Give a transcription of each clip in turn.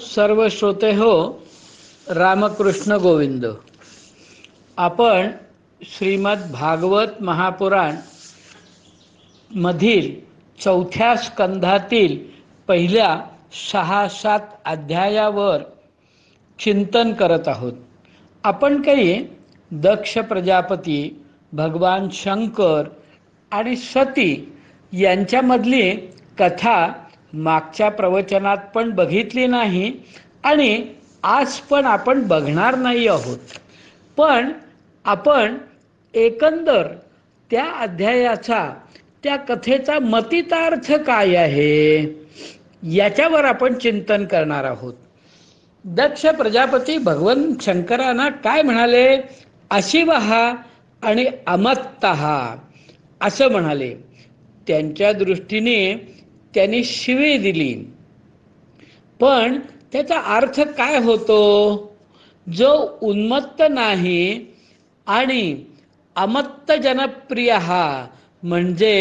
सर्व श्रोते हो, रामकृष्ण गोविंद. आपण श्रीमद भागवत महापुराण मधील चौथ्या स्कंधातील पहिल्या 6-7 अध्यायावर चिंतन करत आहोत. आपण काही दक्ष प्रजापती, भगवान शंकर आणि सती यांच्यामधली कथा मागच्या प्रवचनात पण बघितली नाही आणि आज पण आपण बघणार नाही आहोत. पण आपण एकंदर त्या अध्यायाचा, त्या कथेचा मतितार्थ काय आहे याच्यावर आपण चिंतन करणार आहोत. दक्ष प्रजापती भगवान शंकरांना काय म्हणाले? अशिवहा आणि अमत्तहा असं म्हणाले. त्यांच्या दृष्टीने त्यांनी शिवी दिली. पण त्याचा अर्थ काय होतो? जो उन्मत्त नाही आणि अमत्त जनप्रिय हा म्हणजे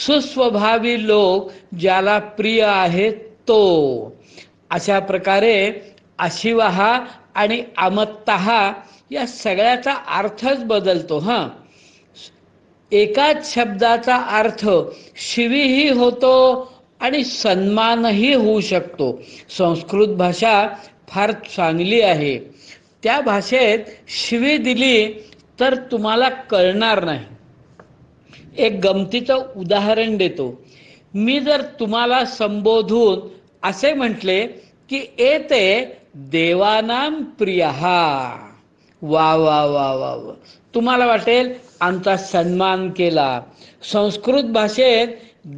सुस्वभावी लोक ज्याला प्रिय आहेत तो. अशा प्रकारे अशिवहा आणि अमत्तहा या सगळ्याचा अर्थच बदलतो. एकाच शब्दाचा अर्थ शिवीही होतो आणि सन्मानही होऊ शकतो. संस्कृत भाषा फार चांगली आहे. त्या भाषेत शिवी दिली तर तुम्हाला कळणार नाही. एक गमतीचं उदाहरण देतो. मी जर तुम्हाला संबोधून असे म्हटले की एते देवानां प्रियहा, वा वा वा वा वा, तुम्हाला वाटेल आमचा सन्मान केला. संस्कृत भाषेत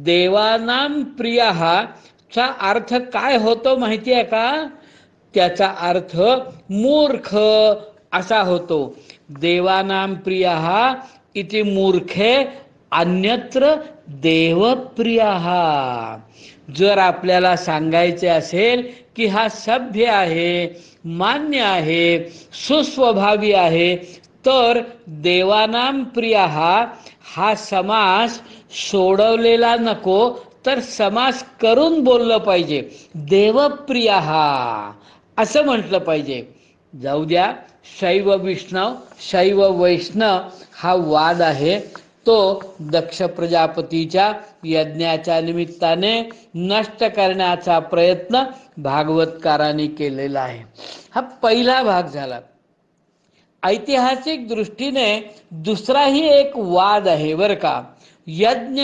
देवानां प्रियहा चा अर्थ काय होतो माहिती आहे का? त्याचा अर्थ मूर्ख असा होतो. देवानां प्रियहा इति मूर्खे अन्यत्र देवप्रियहा. जर आपल्याला सांगायचे असेल की हा सभ्य आहे, मान्य आहे, सुस्वभावी आहे, तर देवानां प्रियहा हा समास सोडवलेला नको, तर समास करून बोललं पाहिजे. देवप्रियहा असं म्हटलं पाहिजे. जाऊ द्या, शैव विष्णव, शैव वैष्णव हा वाद आहे. तो दक्ष प्रजापतीच्या यज्ञाच्या निमित्ताने नष्ट करण्याचा प्रयत्न भागवतकारांनी केलेला आहे. हा पहिला भाग झाला. ऐतिहासिक दृष्टीने दुसराही एक वाद आहे बरं का. यज्ञ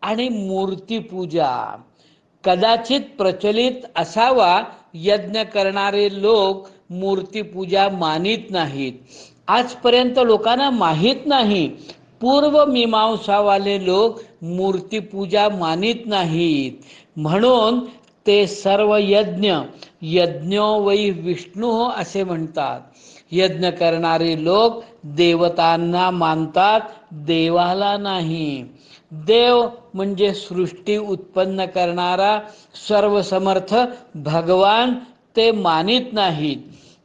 आणि मूर्तीपूजा कदाचित प्रचलित असावा. यज्ञ करणारे लोक मूर्तीपूजा मानित नाहीत. आजपर्यंत लोकांना माहीत नाही. पूर्वमीमांसावाले लोक मूर्तीपूजा मानित नाहीत. म्हणून ते सर्व यज्ञो वै विष्णू असे म्हणतात. यज्ञ करणारे लोक देवतांना मानतात, देवाला नाही. देव म्हणजे सृष्टी उत्पन्न करणारा सर्वसमर्थ भगवान ते मानित नाहीत.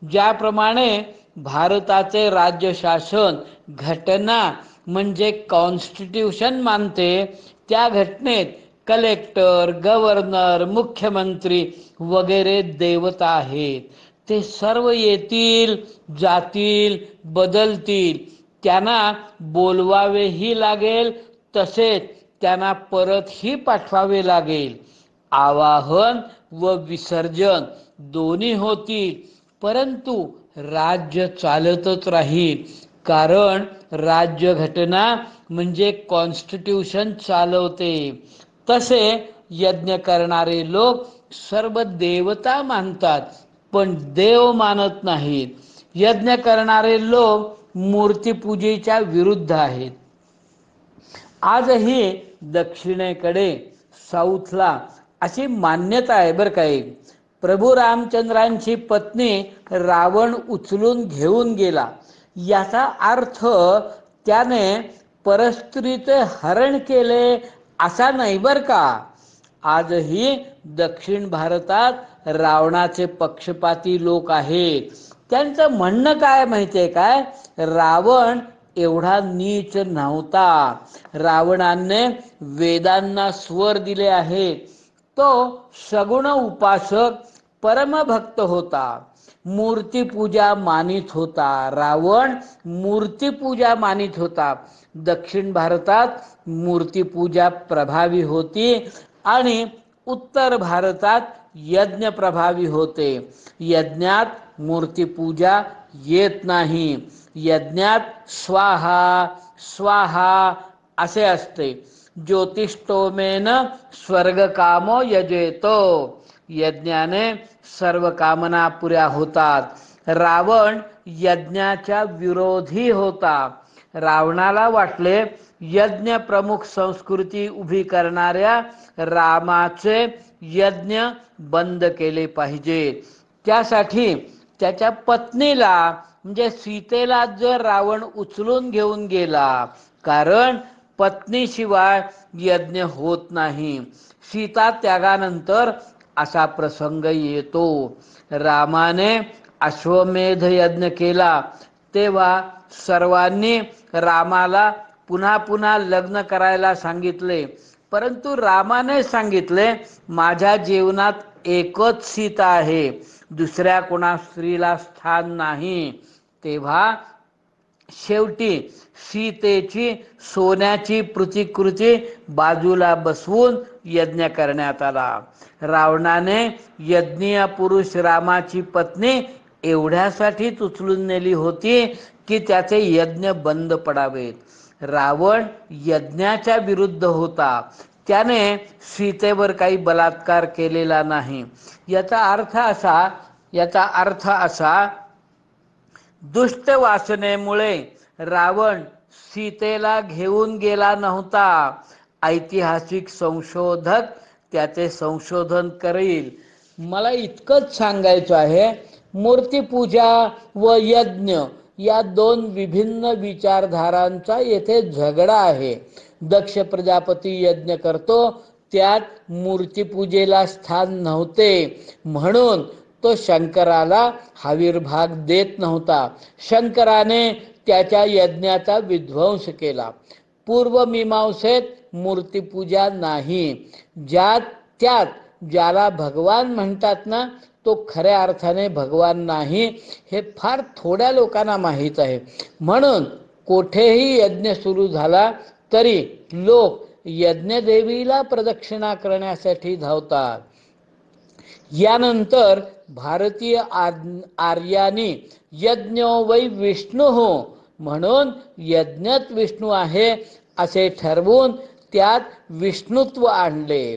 ज्याप्रमाणे भारताचे राज्यशासन घटना म्हणजे कॉन्स्टिट्यूशन मानते, त्या घटनेत कलेक्टर, गव्हर्नर, मुख्यमंत्री वगैरे देवता आहेत. ते सर्व येतील, जातील, बदलतील. त्यांना बोलवावेही लागेल, तसेच त्यांना परतही पाठवावे लागेल. आवाहन व विसर्जन दोन्ही होतील, परंतु राज्य चालतच राहील. कारण राज्य घटना म्हणजे कॉन्स्टिट्यूशन चालवते. तसे यज्ञ करणारे लोक सर्व देवता मानतात, पण देव मानत नाहीत. यज्ञ करणारे लोक मूर्तीपूजेच्या विरुद्ध आहेत. आजही दक्षिणेकडे, साऊथला अशी मान्यता आहे बरं का. प्रभू रामचंद्रांची पत्नी रावण उचलून घेऊन गेला. याचा अर्थ त्याने परस्त्रीचे हरण केले असा नाही बरं का. आजही दक्षिण भारतात रावणाचे पक्षपाती लोक आहेत. त्यांचं म्हणणं काय माहितीये काय? रावण एवढा नीच नव्हता. रावणाने वेदांना स्वर दिले आहेत. तो सगुण उपासक परमभक्त होता, मूर्तीपूजा मानित होता. रावण मूर्तीपूजा मानित होता. दक्षिण भारतात मूर्तीपूजा प्रभावी होती आणि उत्तर भारतात यज्ञ प्रभावी होते. यज्ञात मूर्तीपूजा येत नाही. यज्ञात स्वाहा स्वाहा असे असते. ज्योतिष्टोमेन स्वर्गकामो यजेतो. यज्ञाने सर्व कामना पुऱ्या होतात. रावण यज्ञाच्या विरोधी होता. रावणाला वाटले यज्ञ प्रमुख संस्कृती उभी करणाऱ्या रामाचे यज्ञ बंद केले पाहिजे. त्यासाठी त्याच्या पत्नीला म्हणजे सीतेला जर रावण उचलून घेऊन गेला, कारण पत्नीशिवाय यज्ञ होत नाही. सीता त्यागानंतर असा प्रसंग येतो. रामाने अश्वमेध यज्ञ केला तेव्हा सर्वांनी रामाला पुन्हा पुन्हा लग्न करायला सांगितले, परंतु रामाने सांगितले माझ्या जीवनात एकच सीता आहे, दुसऱ्या कोणा स्त्रीला स्थान नाही. तेव्हा शेवटी सीतेची सोन्याची प्रतिकृती बाजूला बसवून यज्ञ करण्यात आला. रावणाने यज्ञीय पुरुष रामाची पत्नी एवढ्यासाठीच उचलून नेली होती की त्याचे यज्ञ बंद पडावेत. रावण यज्ञाच्या विरुद्ध होता. त्याने सीतेवर काही बलात्कार केलेला नाही. याचा अर्थ असा दुष्ट वासनेमुळे रावण सीतेला घेऊन गेला नव्हता. ऐतिहासिक संशोधक त्याचे संशोधन करील. मला इतकंच सांगायचं आहे, मूर्तीपूजा व यज्ञ या दोन विभिन्न विचारधारांचा येथे झगडा आहे. दक्ष प्रजापती यज्ञ करतो, त्यात मूर्तीपूजेला स्थान नव्हते, म्हणून तो शंकराला आविर्भाग देत नव्हता. शंकराने त्याच्या यज्ञाचा विध्वंस केला. पूर्वमीमांसेत मूर्तीपूजा नाही. त्यात ज्याला भगवान म्हणतात ना, तो खऱ्या अर्थाने भगवान नाही हे फार थोड्या लोकांना माहीत आहे. म्हणून कोठेही यज्ञ सुरू झाला तरी लोक यज्ञदेवीला प्रदक्षिणा करण्यासाठी धावतात. यानंतर भारतीय आर्यांनी यज्ञो वै विष्णू म्हणून यज्ञच विष्णू आहे असे ठरवून त्यात विष्णुत्व आणले.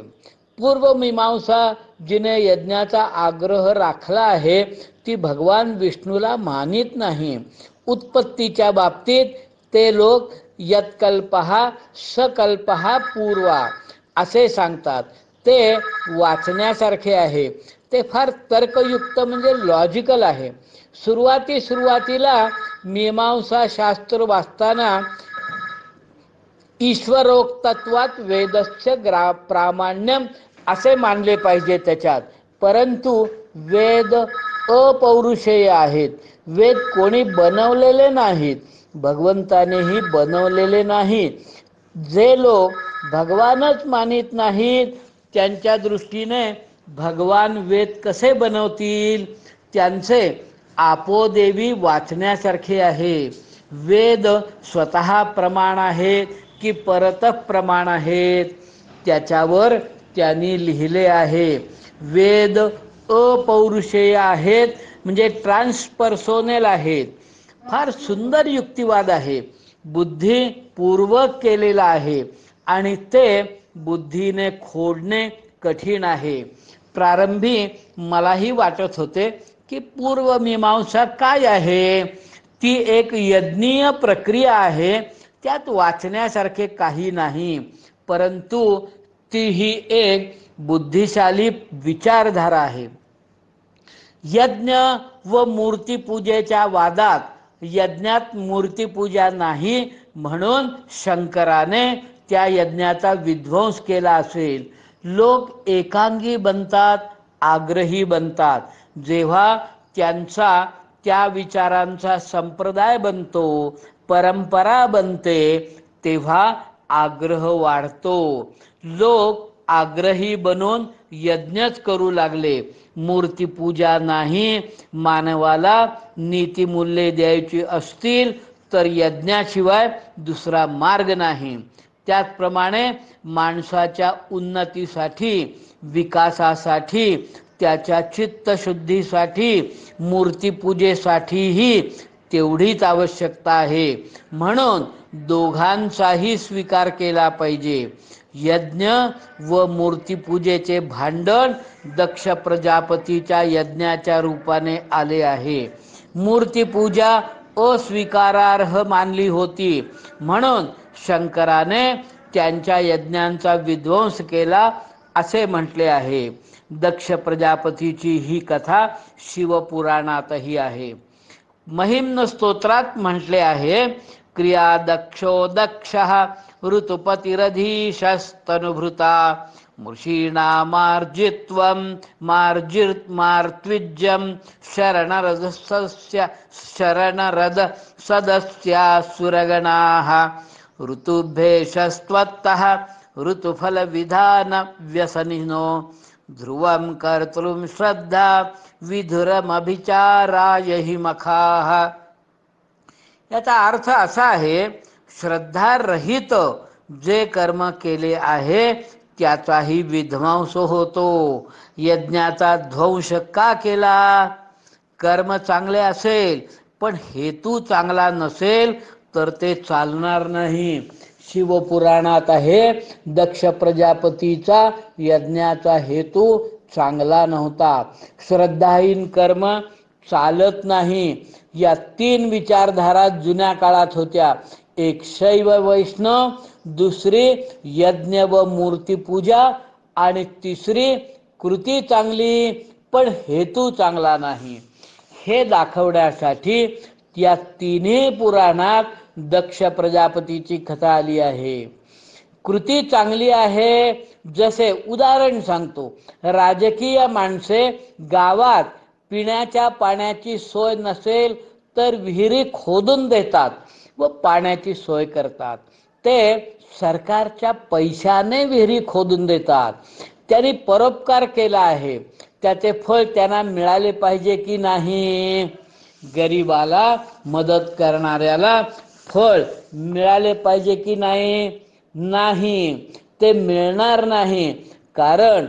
पूर्वमीमांसा जिने यज्ञाचा आग्रह राखला आहे ती भगवान विष्णूला मानित नाही. उत्पत्तीच्या बाबतीत ते लोक यत्कल्पहा सकल्पहा पूर्वा असे सांगतात. ते वाचण्यासारखे आहे. ते फार तर्कयुक्त म्हणजे लॉजिकल आहे. सुरुवातीला मीमांसा शास्त्र वाचताना ईश्वरोक्तत्वात वेदस्य प्रामाण्यम असे मानले पाहिजे त्याच्यात. परंतु वेद अपौरुषेय आहेत. वेद कोणी बनवलेले नाहीत, भगवंतानेही बनवलेले नाहीत. जे लोक भगवानच मानित नाहीत त्यांच्या दृष्टीने भगवान वेद कसे बनवतील? त्यांचे आपोदेवी वाचण्यासारखे आहे. वेद स्वतः प्रमाण आहेत की परत प्रमाण आहेत त्याच्यावर त्यांनी लिहिले आहे. वेद अपौरुषेय आहेत म्हणजे ट्रान्सपर्सोनल आहेत. फार सुंदर युक्तिवाद आहे, बुद्धिपूर्वक केलेला आहे आणि ते बुद्धीने खोडणे कठीण आहे. प्रारंभी मलाही वाटत होते की पूर्वमीमांसा काय आहे? ती एक यज्ञीय प्रक्रिया आहे, त्यात वाचण्यासारखे काही नाही. परंतु ती ही एक बुद्धिशाली विचारधारा आहे. यज्ञ व मूर्तीपूजेच्या वादात यज्ञात मूर्तीपूजा नाही म्हणून शंकराने त्या यज्ञाचा विध्वंस केला असेल. लोक एकांगी बनतात, आग्रही बनतात. जेव्हा त्यांचा त्या विचारांचा संप्रदाय बनतो, परंपरा बनते, तेव्हा आग्रह वाढतो. लोक आग्रही बनून यज्ञच करू लागले. मूर्तीपूजा नाही, मानवाला नीतिमूल्ये द्यायची असतील तर यज्ञाशिवाय दुसरा मार्ग नाही. त्याचप्रमाणे माणसाच्या उन्नतीसाठी, विकासासाठी, त्याच्या चित्तशुद्धीसाठी मूर्तीपूजेसाठीही तेवढीच आवश्यकता आहे. म्हणून दोघांचाही स्वीकार केला पाहिजे. यज्ञ व मूर्तीपूजेचे भांडण दक्ष प्रजापतीच्या यज्ञाच्या रूपाने आले आहे. मूर्तीपूजा अस्वीकारार्ह मानली होती, म्हणून शंकराने त्यांच्या यज्ञांचा विध्वंस केला असे म्हटले आहे. दक्ष प्रजापतीची ही कथा शिवपुराणातही आहे. महिम्न स्तोत्रात म्हटले आहे, क्रिया दक्षो दक्षः ऋतुपतिरधीशस्तनुभृता मृषीणामार्जित्वं मार्जिर्मार्त्विज्यं शरणरद सदस्यासुरगणाः ऋतुभ्येषस्त्वत्तः ऋतुफलविधान व्यसनिनो ध्रुवं कर्तृं श्रद्धा विधुरमभिचाराय हि मखाः. याचा अर्थ असा आहे, श्रद्धारहित जे कर्म केले आहे त्याचाही विध्वंस होतो. यज्ञाचा ध्वंस का केला? कर्म चांगले असेल पण हेतू चांगला नसेल तर ते चालणार नाही. शिवपुराणात आहे, दक्ष प्रजापतीचा यज्ञाचा हेतू चांगला नव्हता. श्रद्धाहीन कर्म चालत नाही. या 3 विचारधारा जुन्या काळात होत्या. एक शैव वैष्णव, दुसरी यज्ञ व मूर्तीपूजा आणि तिसरी कृती चांगली पण हेतू चांगला नाही. हे दाखवण्यासाठी या 3ही पुराणात दक्ष प्रजापतीची कथा आली आहे. कृती चांगली आहे. जसे उदाहरण सांगतो, राजकीय माणसे गावात पिण्याच्या पाण्याची सोय नसेल तर विहिरी खोदून देतात व पाण्याची सोय करतात. ते सरकारच्या पैशाने विहिरी खोदून देतात. त्यांनी परोपकार केला आहे, त्याचे फळ त्यांना मिळाले पाहिजे की नाही? गरीबाला मदत करणाऱ्याला फळ मिळाले पाहिजे की नाही? नाही, ते मिळणार नाही. कारण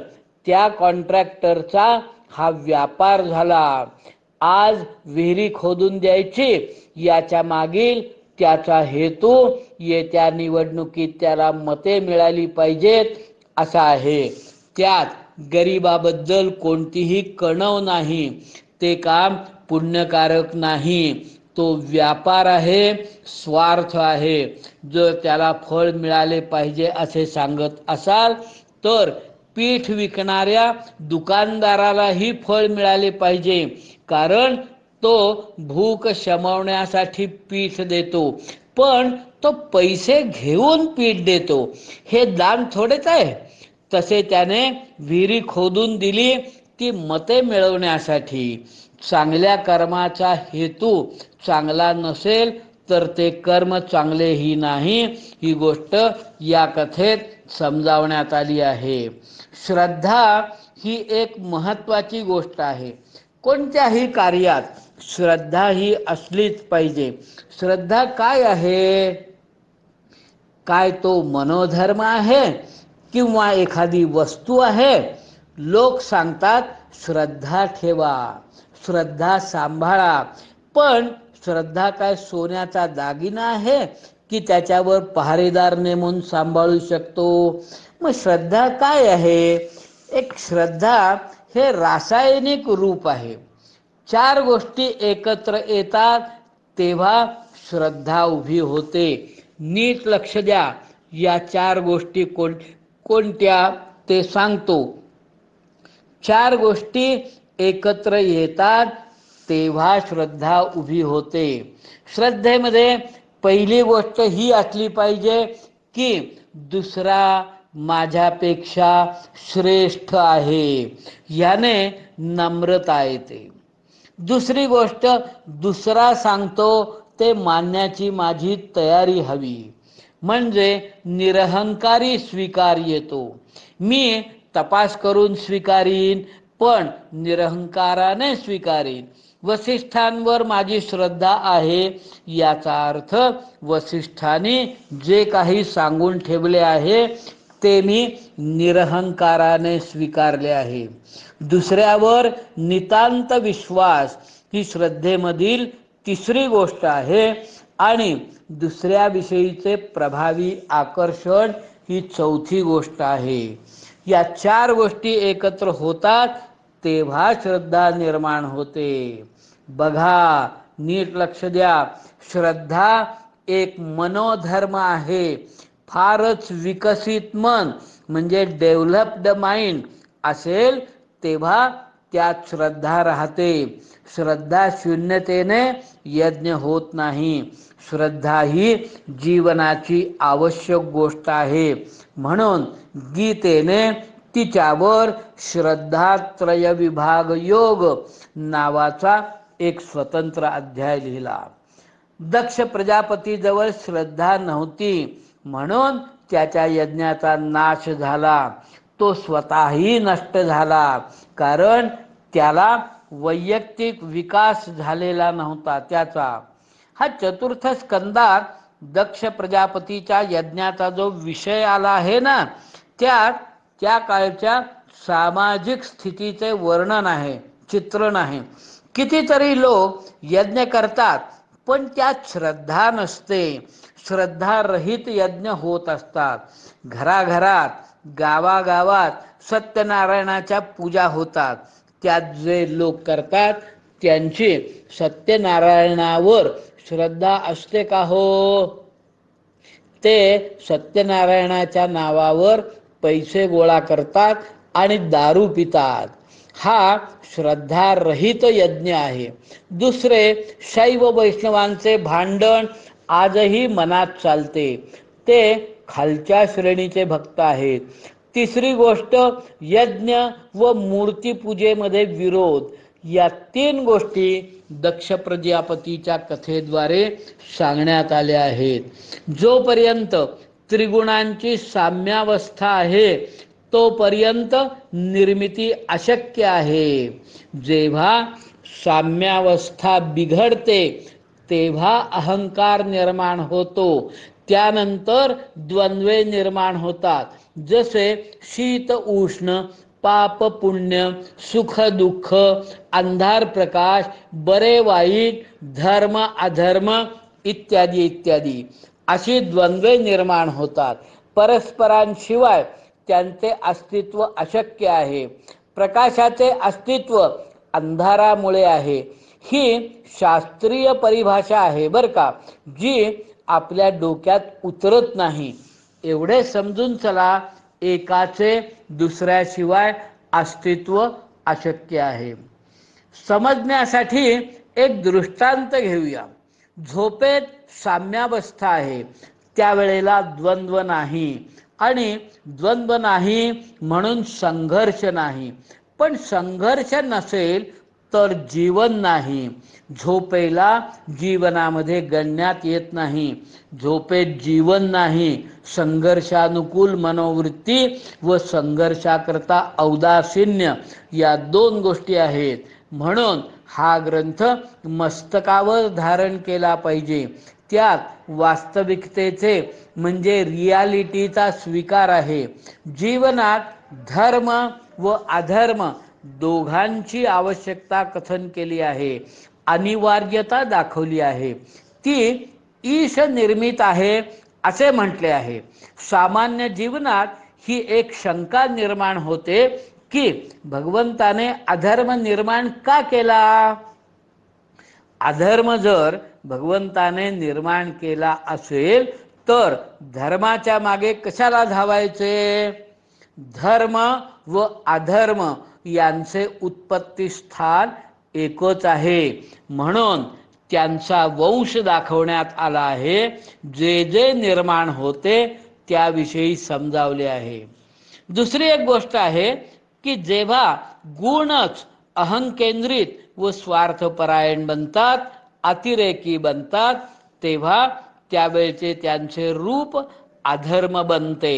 त्या कॉन्ट्रॅक्टरचा हा व्यापार झाला. आज विहिरी खोदून द्यायची, याच्या मागील त्याचा हेतू येत्या निवडणुकीत त्याला मते मिळाली पाहिजेत असा आहे. त्यात गरीबाबद्दल कोणतीही कणव नाही. ते काम पुण्यकारक नाही. तो व्यापार आहे, स्वार्थ आहे. जर त्याला फळ मिळाले पाहिजे असे सांगत असाल तर पीठ विकणाऱ्या दुकानदारालाही फळ मिळाले पाहिजे. कारण तो भूक शमवण्यासाठी पीठ देतो, पण तो पैसे घेऊन पीठ देतो. हे दान थोडेच आहे. तसे त्याने विहिरी खोदून दिली ती मते मिळवण्यासाठी. चांगल्या कर्माचा हेतू चांगला नसेल तर ते कर्म चांगलेही नाही. ही गोष्ट या कथेत समजावण्यात आली आहे. श्रद्धा ही एक महत्त्वाची गोष्ट आहे. कोणत्याही कार्यात श्रद्धा ही असलीच पाहिजे. श्रद्धा काय आहे? काय तो मनोधर्म आहे किंवा एखादी वस्तू आहे? लोक सांगतात श्रद्धा ठेवा, श्रद्धा सांभाळा. पण श्रद्धा काय सोन्याचा दागिना आहे की त्याच्यावर पहारेदार नेमून सांभाळू शकतो? मग श्रद्धा काय आहे? एक श्रद्धा हे रासायनिक रूप आहे. 4 गोष्टी एकत्र येतात तेव्हा श्रद्धा उभी होते. नीट लक्ष द्या. या 4 गोष्टी कोणत्या ते सांगतो. 4 गोष्टी एकत्र येतात तेव्हा श्रद्धा उभी होते. श्रद्धेमध्ये पहिली गोष्ट ही असली पाहिजे की दुसरा माझ्यापेक्षा श्रेष्ठ आहे, याने नम्रता येते. दुसरी गोष्ट, दुसरा सांगतो ते मानण्याची माझी तयारी हवी, म्हणजे निरहंकारी स्वीकार येतो. मी तपास करून स्वीकारीन, पण निरहंकाराने स्वीकारीन. वसिष्ठांवर माझी श्रद्धा आहे, याचा अर्थ वसिष्ठांनी जे काही सांगून ठेवले आहे ते मी निरहंकाराने स्वीकारले आहे. दुसऱ्यावर नितांत विश्वास ही श्रद्धेमधील तिसरी गोष्ट आहे आणि दुसऱ्याविषयीचे प्रभावी आकर्षण ही चौथी गोष्ट आहे. या चार गोष्टी एकत्र होतात तेव्हा श्रद्धा निर्माण होते. बघा, नीट लक्ष द्या. श्रद्धा एक मनोधर्म आहे. फारच विकसित मन म्हणजे डेव्हलप्ड माइंड असेल तेव्हा त्यात श्रद्धा राहते. श्रद्धा शून्यतेने यज्ञ होत नाही. श्रद्धा ही जीवनाची आवश्यक गोष्ट आहे. म्हणून गीतेने तिच्यावर श्रद्धात्रय विभाग योग नावाचा एक स्वतंत्र अध्याय लिहिला. दक्ष प्रजापतीजवळ श्रद्धा नव्हती म्हणून त्याच्या यज्ञाचा नाश झाला. तो स्वतःही नष्ट झाला, कारण त्याला वैयक्तिक विकास झालेला नव्हता त्याचा. हा चतुर्थ स्कंदात दक्ष प्रजापतीच्या यज्ञाचा जो विषय आला आहे ना, त्यात त्या काळच्या सामाजिक स्थितीचे वर्णन आहे, चित्रण आहे. कितीतरी लोक यज्ञ करतात पण त्यात श्रद्धा नसते. श्रद्धा रहित यज्ञ होत असतात. घराघरात, गावागावात सत्यनारायणाच्या पूजा होतात. त्यात जे लोक करतात त्यांची सत्यनारायणावर श्रद्धा असते का हो? ते सत्यनारायणाच्या नावावर पैसे गोळा करतात आणि दारू पितात. हा श्रद्धारहित यज्ञ आहे. दुसरे, शैव वैष्णवांचे भांडण आजही मनात चालते. ते खालच्या श्रेणीचे भक्त आहेत. तिसरी गोष्ट, यज्ञ व मूर्तीपूजेमध्ये विरोध. या तीन गोष्टी दक्ष प्रजापतीच्या कथेद्वारे सांगण्यात आल्या आहेत. जोपर्यंत त्रिगुणांची साम्यावस्था आहे तोपर्यंत निर्मिती अशक्य आहे. जेव्हा साम्यावस्था बिघडते तेव्हा अहंकार निर्माण होतो. त्यानंतर द्वंद्वे निर्माण होतात. जसे शीत उष्ण, पाप पुण्य, सुख दुःख, अंधार प्रकाश, बरे वाईट, धर्म अधर्म इत्यादी इत्यादी अशी द्वंद्वे निर्माण होतात. परस्परांशिवाय त्यांचे अस्तित्व अशक्य आहे. प्रकाशाचे अस्तित्व अंधारामुळे आहे. ही शास्त्रीय परिभाषा आहे बर का, जी आपल्या डोक्यात उतरत नाही. एवढे समजून चला, एकाचे दुसऱ्याशिवाय अस्तित्व अशक्य आहे. समजण्यासाठी एक दृष्टांत घेऊया. झोपेत साम्यावस्था आहे, त्यावेळेला द्वंद्व नाही, आणि द्वंद्व नाही म्हणून संघर्ष नाही. पण संघर्ष नसेल तर जीवन नाही. झोपेला जीवनामध्ये गणण्यात येत नाही. झोपेत जीवन नाही. संघर्षानुकूल मनोवृत्ती व संघर्षाकरता औदासीन्य या दोन गोष्टी आहेत. म्हणून हा ग्रंथ मस्तकावर धारण केला पाहिजे. त्यात वास्तविकतेचे म्हणजे रियालिटीचा स्वीकार आहे. जीवनात धर्म व अधर्म दोघांची आवश्यकता कथन केली आहे. अनिवार्यता दाखवली आहे. ती ईश निर्मित आहे असे म्हटले आहे. सामान्य जीवनात ही एक शंका निर्माण होते की भगवंताने अधर्म निर्माण का केला? अधर्म जर भगवंताने निर्माण केला असेल तर धर्माच्या मागे कशाला धावायचे? धर्म व अधर्म यांचे उत्पत्ती स्थान एकच आहे. म्हणून त्यांचा वंश दाखवण्यात आला आहे. जे जे निर्माण होते त्याविषयी समजावले आहे. दुसरी एक गोष्ट आहे की जेव्हा गुणच अहंकेंद्रित व स्वार्थपरायण बनतात, अतिरेकी बनतात, तेव्हा त्यावेळचे त्यांचे रूप अधर्म बनते.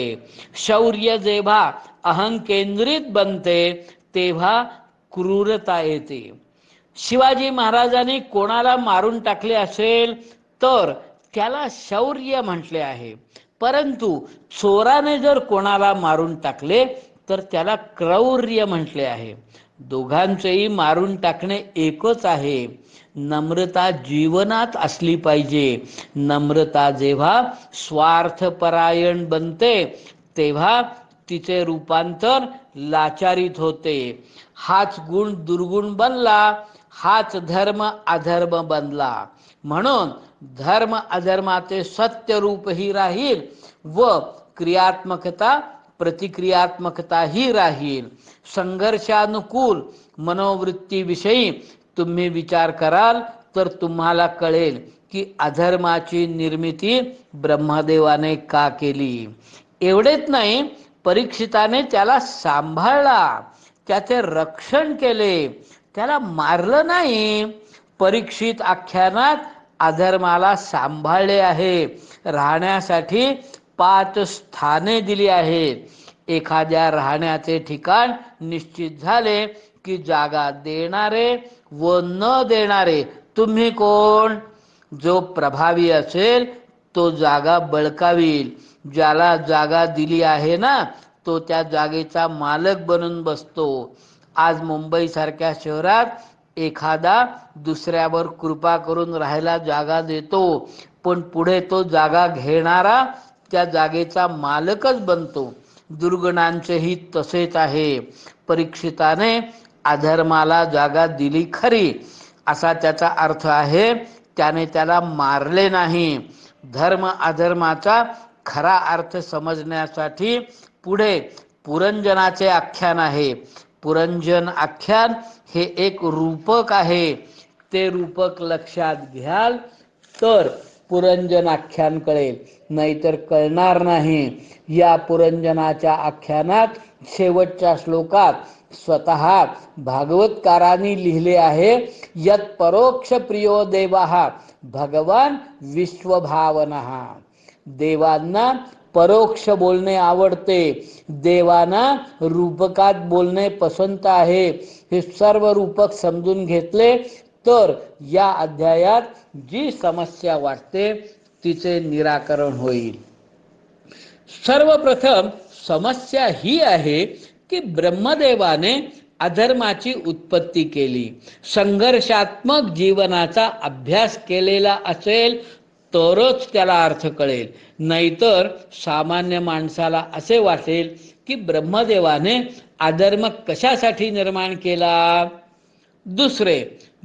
शौर्य जेव्हा अहंकेंद्रित बनते तेव्हा क्रूरता येते. शिवाजी महाराजांनी कोणाला मारून टाकले असेल तर त्याला शौर्य म्हटले आहे, परंतु चोराने जर कोणाला मारून टाकले तर त्याला क्रौर्य म्हटले आहे. दोघांचेही मारून टाकणे एकच आहे. नम्रता जीवनात असली पाहिजे. नम्रता जेव्हा स्वार्थपरायण बनते तेव्हा तिचे रूपांतर लाचारीत होते. हाच गुण दुर्गुण बनला, हाच धर्म अधर्म बनला. म्हणून धर्म अधर्माचे सत्य रूप ही राहील व क्रियात्मकता प्रतिक्रियात्मकता ही राहील. संघर्षानुकूल मनोवृत्तीविषयी तुम्ही विचार कराल तर तुम्हाला कळेल की अधर्माची निर्मिती ब्रह्मदेवाने का केली. एवढेच नाही, परीक्षिताने त्याला सांभाळला, त्याचे रक्षण केले, त्याला मारलं नाही. परीक्षित आख्यानात अधर्माला सांभाळले आहे, राहण्यासाठी 5 स्थाने दिली आहेत. एखाद्या राहण्याचे ठिकाण निश्चित झाले की जागा देणारे व न देणारे तुम्ही कोण. जो प्रभावी असेल तो जागा बळकावील. ज्याला जागा दिली आहे ना तो त्या जागेचा मालक बनून बसतो. आज मुंबई सारख्या शहरात एखादा दुसऱ्यावर कृपा करून राहायला जागा देतो, पण पुढे तो जागा घेणारा त्या जागेचा मालकच बनतो. दुर्गुणांचेही तसेच आहे. परीक्षिताने अधर्माला जागा दिली खरी, असा त्याचा अर्थ आहे. त्याने त्याला मारले नाही. धर्म अधर्माचा खरा अर्थ समजण्यासाठी पुढे पुरंजनाचे आख्यान आहे. पुरंजन आख्यान हे एक रूपक आहे. ते रूपक लक्षात घ्याल तर पुरंजन आख्यान कळेल, नाहीतर कळणार नाही. या पुरंजनाच्या आख्यानात शेवटच्या श्लोकात स्वतः भागवतकारांनी लिहिले आहे, यत परोक्ष प्रियो देवाः भगवान विश्वभावनः. देवांना परोक्ष बोलणे आवडते, देवांना रूपकात बोलणे पसंत आहे. हे सर्व रूपक समजून घेतले तर या अध्यायात जी समस्या वाटते तिचे निराकरण होईल. सर्वप्रथम समस्या ही आहे की ब्रह्मदेवाने अधर्माची उत्पत्ती केली. संघर्षात्मक जीवनाचा अभ्यास केलेला असेल तरच त्याला अर्थ कळेल, नाहीतर सामान्य माणसाला असे वाटेल की ब्रह्मदेवाने अधर्म कशासाठी निर्माण केला. दुसरे,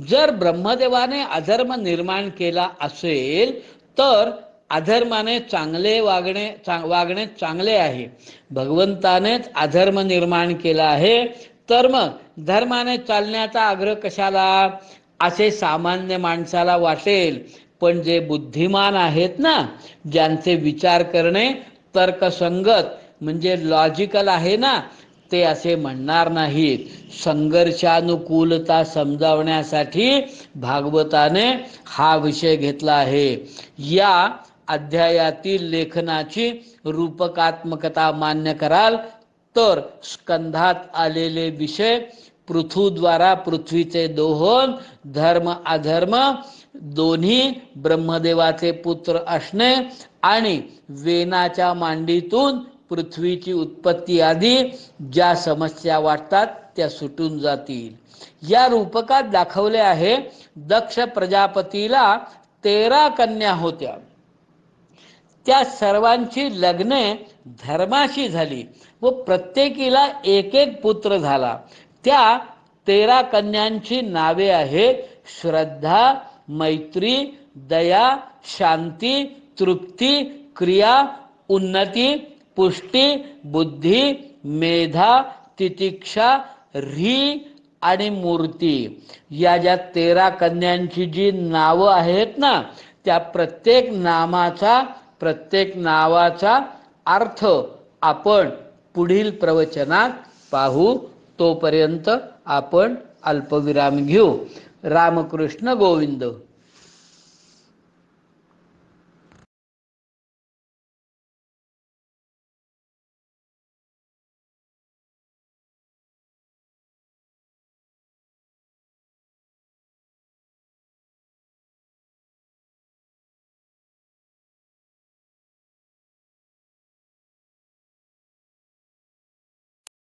जर ब्रह्मदेवाने अधर्म निर्माण केला असेल तर अधर्माने चांगले वागणे चांगले आहे. भगवंतानेच अधर्म निर्माण केला आहे, तर मग धर्माने चालण्याचा आग्रह कशाला, असे सामान्य माणसाला वाटेल. पण जे बुद्धिमान आहेत ना, ज्यांचे विचार करणे तर्कसंगत म्हणजे लॉजिकल आहे ना, ते असे म्हणणार नाहीत. संघर्षानुकूलता समजावण्यासाठी भागवताने हा विषय घेतला आहे. या अध्यायातील लेखनाची रूपकात्मकता मान्य कराल तर स्कंधात आलेले विषय पृथूद्वारा पृथ्वीचे दोहन, धर्म अधर्म दोन्ही ब्रह्मदेवाचे पुत्र असणे आणि वेनाच्या मांडीतून पृथ्वीची उत्पत्ती आदी ज्या समस्या वाटतात त्या सुटून जातील. या रूपकात दाखवले आहे, दक्ष प्रजापतीला 13 कन्या होत्या. त्या सर्वांची लग्ने धर्माशी झाली व प्रत्येकीला एक एक पुत्र झाला. त्या 13 कन्यांची नावे आहेत श्रद्धा, मैत्री, दया, शांती, तृप्ती, क्रिया, उन्नती, पुष्टी, बुद्धी, मेधा, तितिक्षा, री आणि मूर्ती. या ज्या 13 कन्यांची जी नावं आहेत ना, त्या प्रत्येक नावाचा अर्थ आपण पुढील प्रवचनात पाहू. तोपर्यंत आपण अल्पविराम घेऊ. रामकृष्ण गोविंद.